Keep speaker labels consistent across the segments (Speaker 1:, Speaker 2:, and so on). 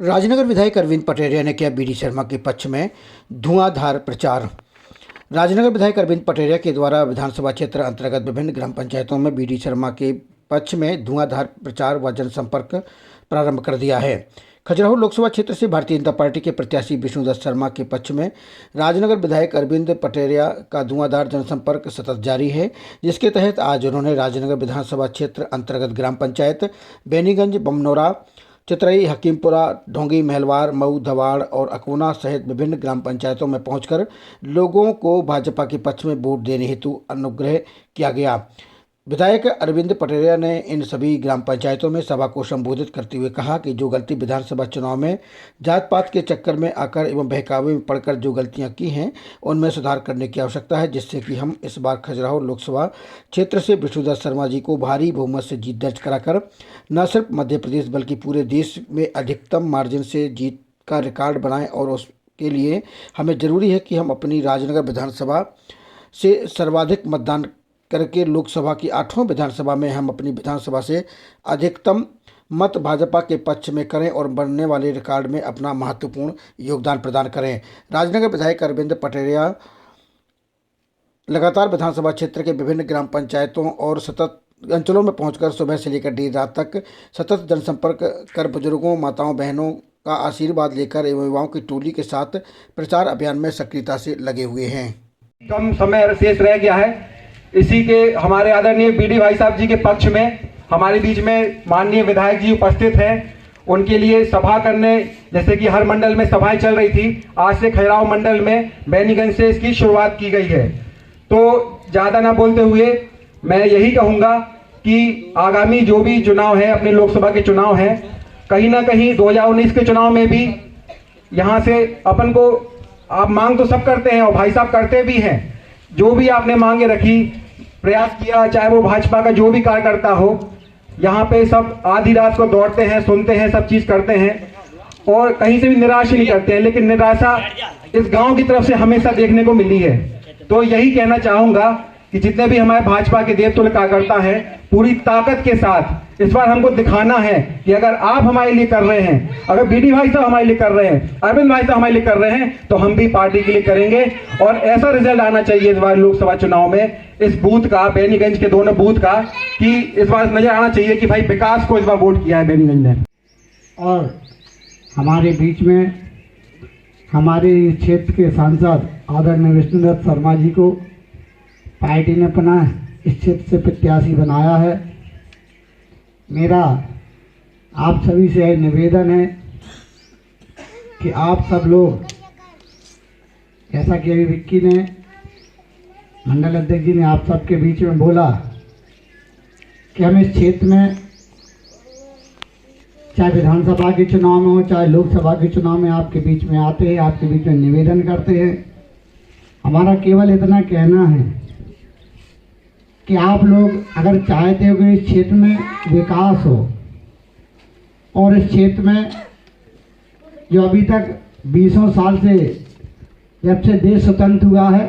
Speaker 1: राजनगर विधायक अरविंद पटेरिया ने किया बीडी शर्मा के पक्ष में धुआंधार प्रचार। राजनगर विधायक अरविंद पटेरिया के द्वारा विधानसभा क्षेत्र अंतर्गत विभिन्न ग्राम पंचायतों में बीडी शर्मा के पक्ष में धुआंधार प्रचार व जनसंपर्क प्रारंभ कर दिया है। खजुराहो लोकसभा क्षेत्र से भारतीय जनता पार्टी के प्रत्याशी विष्णुदत्त शर्मा के पक्ष में राजनगर विधायक अरविंद पटेरिया का धुआंधार जनसंपर्क सतत जारी है, जिसके तहत आज उन्होंने राजनगर विधानसभा क्षेत्र अंतर्गत ग्राम पंचायत बेनीगंज, बमनौरा, चितरई, हकीमपुरा, ढोंगी, महलवार, मऊ, धवाड़ और अकोना सहित विभिन्न ग्राम पंचायतों में पहुंचकर लोगों को भाजपा के पक्ष में वोट देने हेतु अनुग्रह किया गया। विधायक अरविंद पटेरिया ने इन सभी ग्राम पंचायतों में सभा को संबोधित करते हुए कहा कि जो गलती विधानसभा चुनाव में जात पात के चक्कर में आकर एवं बहकावे में पड़कर जो गलतियां की हैं उनमें सुधार करने की आवश्यकता है, जिससे कि हम इस बार खजुराहो लोकसभा क्षेत्र से विष्णुदत्त शर्मा जी को भारी बहुमत से जीत दर्ज कराकर न सिर्फ मध्य प्रदेश बल्कि पूरे देश में अधिकतम मार्जिन से जीत का रिकॉर्ड बनाएं। और उसके लिए हमें ज़रूरी है कि हम अपनी राजनगर विधानसभा से सर्वाधिक मतदान करके लोकसभा की 8वां विधानसभा में हम अपनी विधानसभा से अधिकतम मत भाजपा के पक्ष में करें और बनने वाले रिकॉर्ड में अपना महत्वपूर्ण योगदान प्रदान करें। राजनगर विधायक अरविंद पटेरिया लगातार विधानसभा क्षेत्र के विभिन्न ग्राम पंचायतों और सतत अंचलों में पहुंचकर सुबह से लेकर देर रात तक सतत जनसंपर्क कर बुजुर्गों, माताओं, बहनों का आशीर्वाद लेकर एवं युवाओं की टोली के साथ प्रचार अभियान में सक्रियता से लगे हुए हैं।
Speaker 2: कम समय शेष रह गया है, इसी के हमारे आदरणीय बीडी भाई साहब जी के पक्ष में हमारे बीच में माननीय विधायक जी उपस्थित हैं। उनके लिए सभा करने, जैसे कि हर मंडल में सभाएं चल रही थी, आज से खजुराहो मंडल में बेनीगंज से इसकी शुरुआत की गई है। तो ज़्यादा ना बोलते हुए मैं यही कहूँगा कि आगामी जो भी चुनाव है, अपने लोकसभा के चुनाव हैं, कहीं ना कहीं 2019 के चुनाव में भी यहाँ से अपन को आप मांग तो सब करते हैं और भाई साहब करते भी हैं। जो भी आपने मांगे रखी, प्रयास किया, चाहे वो भाजपा का जो भी कार्यकर्ता हो, यहाँ पे सब आधी रात को दौड़ते हैं, सुनते हैं, सब चीज करते हैं और कहीं से भी निराश नहीं करते हैं, लेकिन निराशा इस गांव की तरफ से हमेशा देखने को मिली है। तो यही कहना चाहूंगा कि जितने भी हमारे भाजपा के देवतुल्य कार्यकर्ता हैं, पूरी ताकत के साथ इस बार हमको दिखाना है कि अगर आप हमारे लिए कर रहे हैं, अगर बीडी भाई साहब हमारे लिए कर रहे हैं, अरविंद भाई साहब हमारे लिए कर रहे हैं, तो हम भी पार्टी के लिए करेंगे। और ऐसा रिजल्ट आना चाहिए इस बार लोकसभा चुनाव में इस बूथ का, बेनीगंज के दोनों बूथ का, कि इस बार नजर आना चाहिए कि भाई विकास को इस बार वोट किया है बेनीगंज ने।
Speaker 3: और हमारे बीच में हमारे क्षेत्र के सांसद आदरणीय विष्णुदत्त शर्मा जी को पार्टी ने अपना इस क्षेत्र से प्रत्याशी बनाया है। मेरा आप सभी से निवेदन है कि आप सब लोग, जैसा कि अभी विक्की ने, मंडल अध्यक्ष जी ने आप सबके बीच में बोला कि हम इस क्षेत्र में चाहे विधानसभा के चुनाव में हो चाहे लोकसभा के चुनाव में आपके बीच में आते हैं, आपके बीच में निवेदन करते हैं। हमारा केवल इतना कहना है कि आप लोग अगर चाहते हो कि इस क्षेत्र में विकास हो और इस क्षेत्र में जो अभी तक 20 साल से जब से देश स्वतंत्र हुआ है,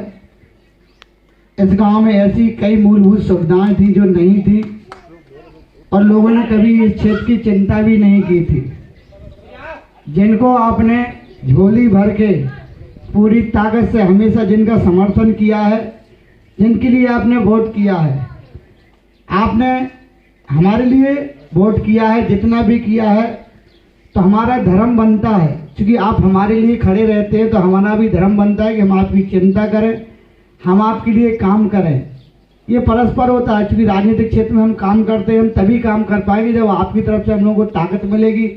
Speaker 3: इस गांव में ऐसी कई मूलभूत सुविधाएं थी जो नहीं थी और लोगों ने कभी इस क्षेत्र की चिंता भी नहीं की थी, जिनको आपने झोली भर के पूरी ताकत से हमेशा जिनका समर्थन किया है, जिनके लिए आपने वोट किया है, आपने हमारे लिए वोट किया है, जितना भी किया है, तो हमारा धर्म बनता है, क्योंकि आप हमारे लिए खड़े रहते हैं तो हमारा भी धर्म बनता है कि हम आपकी चिंता करें, हम आपके लिए काम करें। ये परस्पर होता है, क्योंकि राजनीतिक क्षेत्र में हम काम करते हैं, हम तभी काम कर पाएंगे जब आपकी तरफ से हम लोगों को ताकत मिलेगी।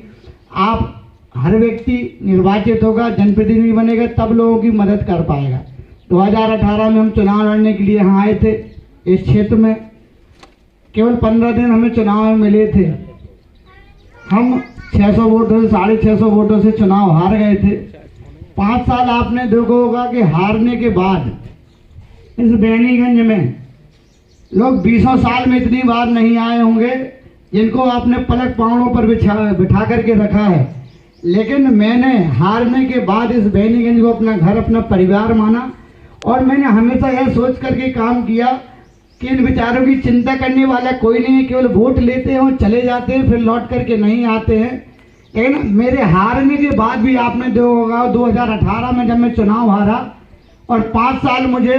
Speaker 3: आप हर व्यक्ति निर्वाचित होगा, जनप्रतिनिधि बनेगा, तब लोगों की मदद कर पाएगा। 2018 में हम चुनाव लड़ने के लिए यहाँ आए थे। इस क्षेत्र में केवल 15 दिन हमें चुनाव में मिले थे। हम 600 वोटों से 650 वोटों से चुनाव हार गए थे। 5 साल आपने देखा होगा कि हारने के बाद इस बेनीगंज में लोग 20 साल में इतनी बार नहीं आए होंगे जिनको आपने पलक पाँवों पर बिठा करके रखा है। लेकिन मैंने हारने के बाद इस बेनीगंज को अपना घर, अपना परिवार माना और मैंने हमेशा यह सोच करके काम किया कि इन बेचारों की चिंता करने वाला कोई नहीं है, केवल वोट लेते हैं और चले जाते हैं, फिर लौट करके नहीं आते हैं। लेकिन मेरे हारने के बाद भी आपने देखा होगा 2018 में जब मैं चुनाव हारा और 5 साल मुझे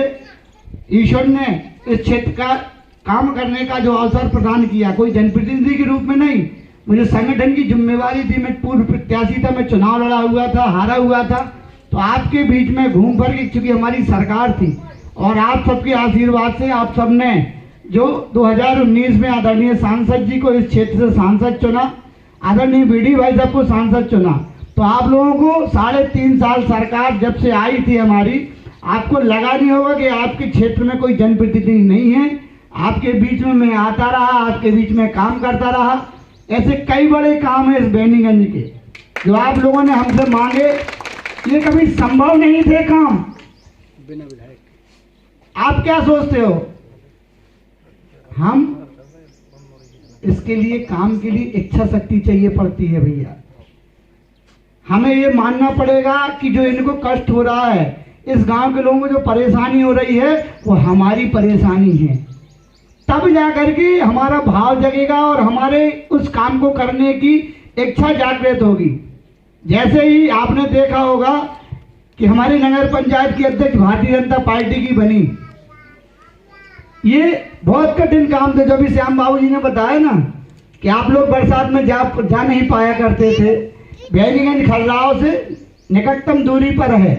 Speaker 3: ईश्वर ने इस क्षेत्र का काम करने का जो अवसर प्रदान किया, कोई जनप्रतिनिधि के रूप में नहीं, मुझे संगठन की जिम्मेवारी थी। मैं पूर्व प्रत्याशी था, मैं चुनाव लड़ा हुआ था, हारा हुआ था। तो आपके बीच में घूम फिर के, चूंकि हमारी सरकार थी और आप सबके आशीर्वाद से आप सबने जो 2019 में आदरणीय सांसद जी को इस क्षेत्र से सांसद चुना, आदरणीय बीडी भाई साहब को सांसद चुना, तो आप लोगों को 3.5 साल सरकार जब से आई थी हमारी, आपको लगा नहीं होगा कि आपके क्षेत्र में कोई जनप्रतिनिधि नहीं है। आपके बीच में मैं आता रहा, आपके बीच में काम करता रहा। ऐसे कई बड़े काम है इस बेनीगंज के जो आप लोगों ने हमसे मांगे, ये कभी संभव नहीं थे काम। आप क्या सोचते हो? हम इसके लिए काम के लिए इच्छा शक्ति चाहिए पड़ती है भैया। हमें ये मानना पड़ेगा कि जो इनको कष्ट हो रहा है, इस गांव के लोगों को जो परेशानी हो रही है, वो हमारी परेशानी है। तब जाकर के हमारा भाव जगेगा और हमारे उस काम को करने की इच्छा जागृत होगी। जैसे ही आपने देखा होगा कि हमारी नगर पंचायत की अध्यक्ष भारतीय जनता पार्टी की बनी, ये बहुत कठिन काम थे। जो भी श्याम बाबू जी ने बताया ना कि आप लोग बरसात में जा नहीं पाया करते थे, बेनीगंज खरलाव से निकटतम दूरी पर है,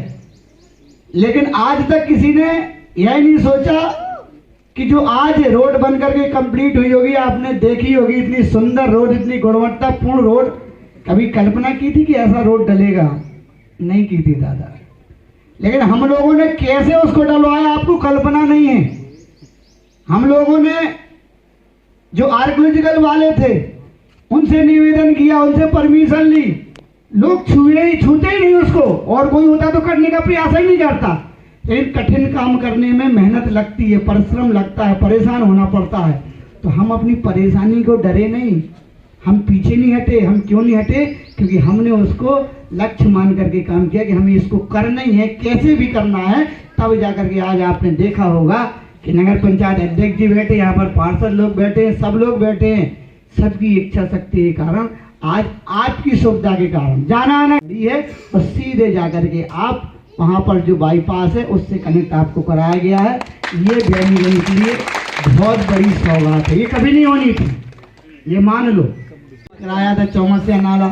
Speaker 3: लेकिन आज तक किसी ने यह नहीं सोचा कि जो आज रोड बन करके कंप्लीट हुई होगी, आपने देखी होगी इतनी सुंदर रोड, इतनी गुणवत्तापूर्ण रोड, कभी कल्पना की थी कि ऐसा रोड डलेगा? नहीं की थी दादा। लेकिन हम लोगों ने कैसे उसको डलवाया, आपको कल्पना नहीं है। हम लोगों ने जो आर्कियोलॉजिकल वाले थे उनसे निवेदन किया, उनसे परमिशन ली, लोग छूते ही नहीं उसको, और कोई होता तो करने का प्रयास ही नहीं करता। लेकिन कठिन काम करने में मेहनत लगती है, परिश्रम लगता है, परेशान होना पड़ता है। तो हम अपनी परेशानी को डरे नहीं, हम पीछे नहीं हटे। हम क्यों नहीं हटे? क्योंकि हमने उसको लक्ष्य मान करके काम किया कि हमें इसको करना ही है, कैसे भी करना है। तब जाकर के आज आपने देखा होगा कि नगर पंचायत अध्यक्ष जी बैठे, यहाँ पर पार्षद लोग बैठे हैं, सब लोग बैठे हैं। सबकी इच्छा शक्ति के कारण, आज आपकी सुविधा के कारण जाना आना है, और सीधे जाकर के आप वहाँ पर जो बाईपास है उससे कनेक्ट आपको कराया गया है। ये बेनीगंज के लिए बहुत बड़ी सौगात है, ये कभी नहीं होनी थी, ये मान लो। कराया था चौमसिया नाला,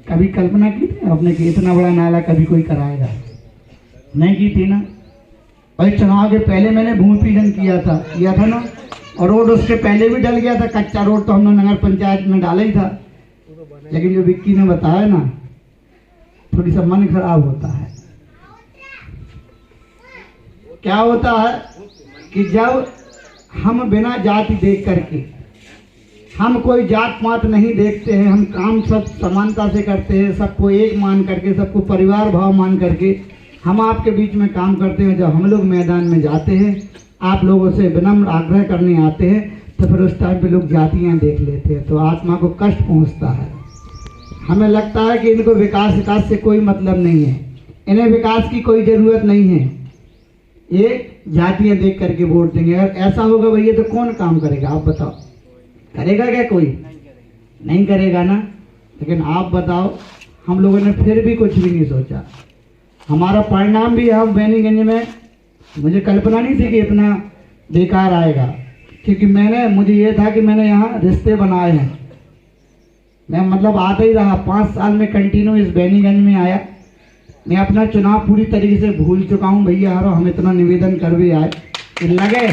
Speaker 3: कभी कल्पना की थी आपने कि इतना बड़ा नाला कभी कोई कराएगा? नहीं की थी ना। और चुनाव के पहले मैंने भूमि पूजन किया था ना, और रोड उसके पहले भी डल गया था। कच्चा रोड तो हम लोग नगर पंचायत में डाला ही था। लेकिन जो विक्की ने बताया ना, थोड़ी सा मन खराब होता है। क्या होता है कि जब हम बिना जाति देख करके, हम कोई जात पात नहीं देखते हैं, हम काम सब समानता से करते हैं, सबको एक मान करके, सबको परिवार भाव मान करके हम आपके बीच में काम करते हैं। जब हम लोग मैदान में जाते हैं, आप लोगों से विनम्र आग्रह करने आते हैं, तो फिर उस टाइम पे लोग जातियाँ देख लेते हैं, तो आत्मा को कष्ट पहुंचता है। हमें लगता है कि इनको विकास से कोई मतलब नहीं है, इन्हें विकास की कोई ज़रूरत नहीं है, ये जातियाँ देख करके वोट देंगे। अगर ऐसा होगा भैया तो कौन काम करेगा? आप बताओ, करेगा क्या? कोई नहीं करेगा ना। लेकिन आप बताओ, हम लोगों ने फिर भी कुछ भी नहीं सोचा। हमारा परिणाम भी हम बेनीगंज में, मुझे कल्पना नहीं थी कि इतना बेकार आएगा, क्योंकि मुझे ये था कि मैंने यहाँ रिश्ते बनाए हैं। मैं मतलब आता ही रहा, 5 साल में कंटिन्यू इस बेनीगंज में आया। मैं अपना चुनाव पूरी तरीके से भूल चुका हूँ भैया। यार हम इतना निवेदन कर भी आए कि लगे,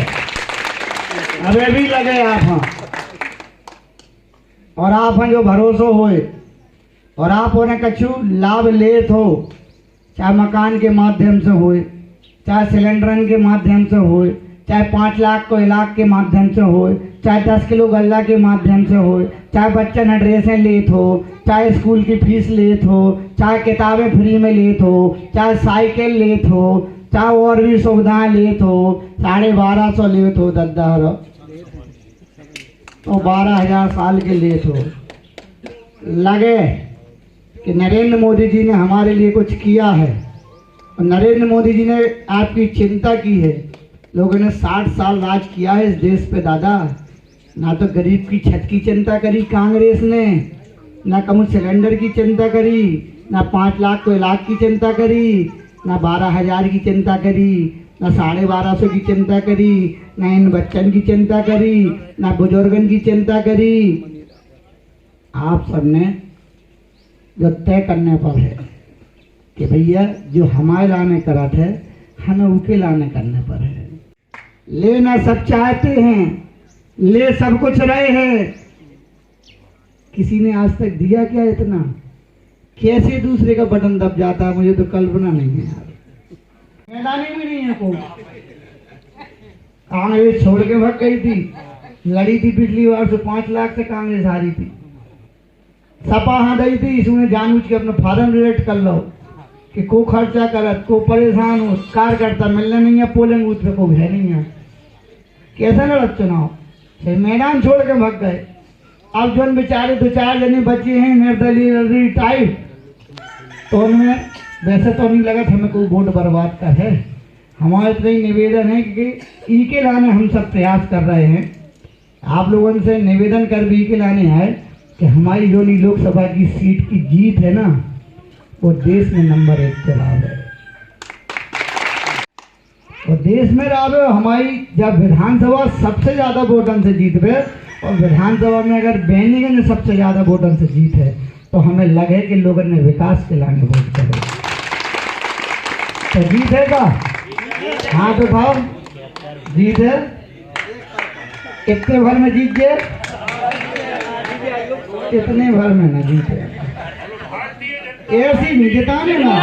Speaker 3: अबे भी लगे आप हाँ, और आप हाँ जो भरोसो होए, और आप उन्हें कछु लाभ लेत हो, चाहे मकान के माध्यम से होए, चाहे सिलेंडरन के माध्यम से होए, चाहे 5 लाख को इलाक के माध्यम से होए, चाहे 10 किलो गल्ला के माध्यम से हो, चाहे बच्चन ड्रेसें लेत हो, चाहे स्कूल की फीस लेत हो, चाहे किताबें फ्री में लेत हो, चाहे साइकिल लेत हो, चाहे और भी सुविधाएं लेत हो, 1250 लेत हो, दद्दार तो 12,000 साल के लेत हो। लगे कि नरेंद्र मोदी जी ने हमारे लिए कुछ किया है, और नरेंद्र मोदी जी ने आपकी चिंता की है। लोगों ने 60 साल राज किया है इस देश पे दादा, ना तो गरीब की छत की चिंता करी कांग्रेस ने, ना कम सिलेंडर की चिंता करी, ना 5 लाख को इलाज की चिंता करी, ना 12,000 की चिंता करी, ना 1250 की चिंता करी, ना इन बच्चन की चिंता करी, ना बुजुर्गन की चिंता करी। आप सबने जो तय करने पर है कि भैया जो हमारे लाने करा थे हमें उनके लाने करने पर है। लेना सब चाहते हैं, ले सब कुछ रहे हैं, किसी ने आज तक दिया क्या इतना? कैसे दूसरे का बटन दब जाता है, मुझे तो कल्पना नहीं है यार। मैदानी भी नहीं है कोई। कांग्रेस छोड़ के भाग गई थी, लड़ी थी पिछली बार से 5 लाख से कांग्रेस हारी थी। सपा हाँ गई थी, इसमें जानबूझ के अपना फार्म रिलेट कर लो कि को खर्चा करत, को परेशान हो, कार्यकर्ता मिलने नहीं है, पोलिंग बूथ पे कोई है नहीं है। कैसा लड़त चुनाव? फिर मैदान छोड़ के भाग गए। अब जो बेचारे 2-4 जने बचे हैं निर्दलीय टाइप, तो उनमें वैसे तो नहीं लगा हमें कोई वोट बर्बाद का है। हमारा इतना ही निवेदन है कि ई के लाने हम सब प्रयास कर रहे हैं। आप लोगों से निवेदन कर भी के लाने आए कि हमारी जो लोकसभा की सीट की जीत है ना, वो देश में नंबर 1 पे राव है। और देश में राव है हमारी। जब विधानसभा सबसे ज्यादा वोटन से जीत है, और विधानसभा में अगर बेनीगंज सबसे ज्यादा वोटन से जीत है, तो हमें लगे कि लोगों ने विकास के लाने वोट करे। तो जीत है का? हाँ तो भाव जीत है। कितने भर में जीत गए? इतने भर में ना जीते। ऐसी नहीं जिताने ना,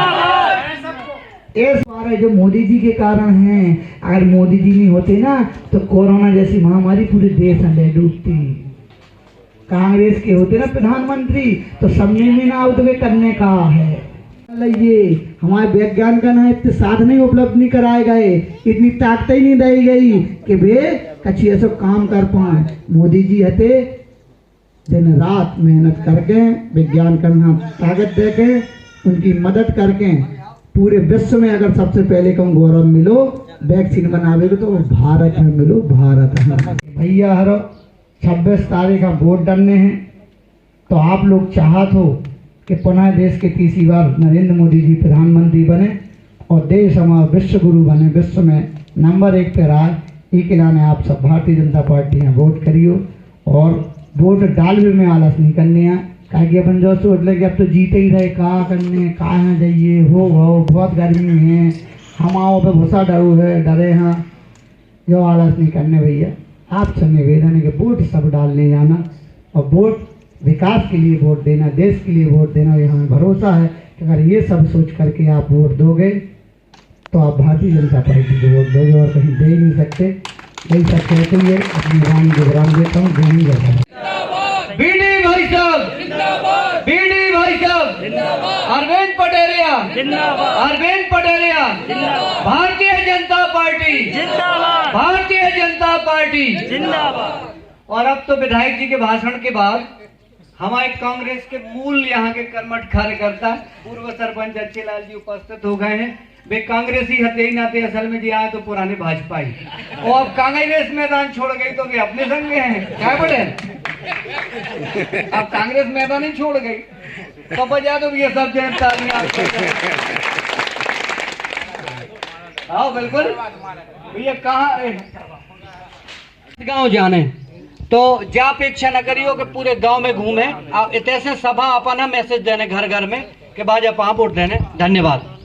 Speaker 3: इस बार जो मोदी जी के कारण हैं। अगर मोदी जी नहीं होते ना तो कोरोना जैसी महामारी पूरे देश में डूबती। कांग्रेस के होते ना प्रधानमंत्री तो सबने भी ना उतवे करने का है। ये हमारे वैज्ञानिक का ना इतने साधन ही उपलब्ध नहीं कराए गए, इतनी ताकत ही नहीं दी गई कि वे कच्ची ऐसा काम कर पाए। मोदी जी हते दिन रात मेहनत करके विज्ञान करना ताकत दे के उनकी मदद करके पूरे विश्व में अगर सबसे पहले को गौरव मिलो वैक्सीन बनावे तो भारत में मिलो, भारत में। भैया हर 26 तारीख का वोट डालने हैं, तो आप लोग चाहत हो कि पुनः देश के तीसरी बार नरेंद्र मोदी जी प्रधानमंत्री बने और देश हमारा विश्व गुरु बने, विश्व में नंबर 1 पे राज। ये के लाने आप सब भारतीय जनता पार्टी में वोट करियो और वोट डालवे में आलस नहीं करने हैं। कि अपन जो सोच ले कि अब तो जीते ही रहे, कहाँ करने कहाँ जाइए, हो बहुत गर्मी है, हमाओं पे भूसा डरे हैं, जो आलस नहीं करने। भैया आपसे निवेदन है कि वोट सब डालने जाना और वोट विकास के लिए वोट देना, देश के लिए वोट देना। ये हमें भरोसा है कि अगर ये सब सोच करके आप वोट दोगे तो आप भारतीय जनता पार्टी को वोट दोगे और कहीं दे ही नहीं सकते। यही सब कहते हुए अपनी राम विवराम देता हूँ। जय हिंद।
Speaker 2: बीडी भाई साहब जिंदाबाद, बीडी भाई साहब जिंदाबाद, अरविंद पटेलिया जिंदाबाद, अरविंद पटेलिया जिंदाबाद, भारतीय जनता पार्टी जिंदाबाद, भारतीय जनता पार्टी जिंदाबाद। और अब तो विधायक जी के भाषण के बाद हमारे कांग्रेस के मूल यहाँ के कर्मठ कार्यकर्ता पूर्व सरपंच अच्छेलाल जी उपस्थित हो गए हैं। वे कांग्रेसी हते ही नाते असल में जी आए तो पुराने भाजपा ही, और अब कांग्रेस मैदान छोड़ गई तो वे अपने संग में हैं। क्या बड़े अब कांग्रेस मैदान ही छोड़ गई तो बजा दो ये सब जनता। हाँ बिल्कुल भैया। कहाँ गाँव जाने तो जा अपेक्षा न करियो कि पूरे गांव में घूमे। ऐसे सभा अपना मैसेज देने घर घर में कि भाजपा वोट देने। धन्यवाद।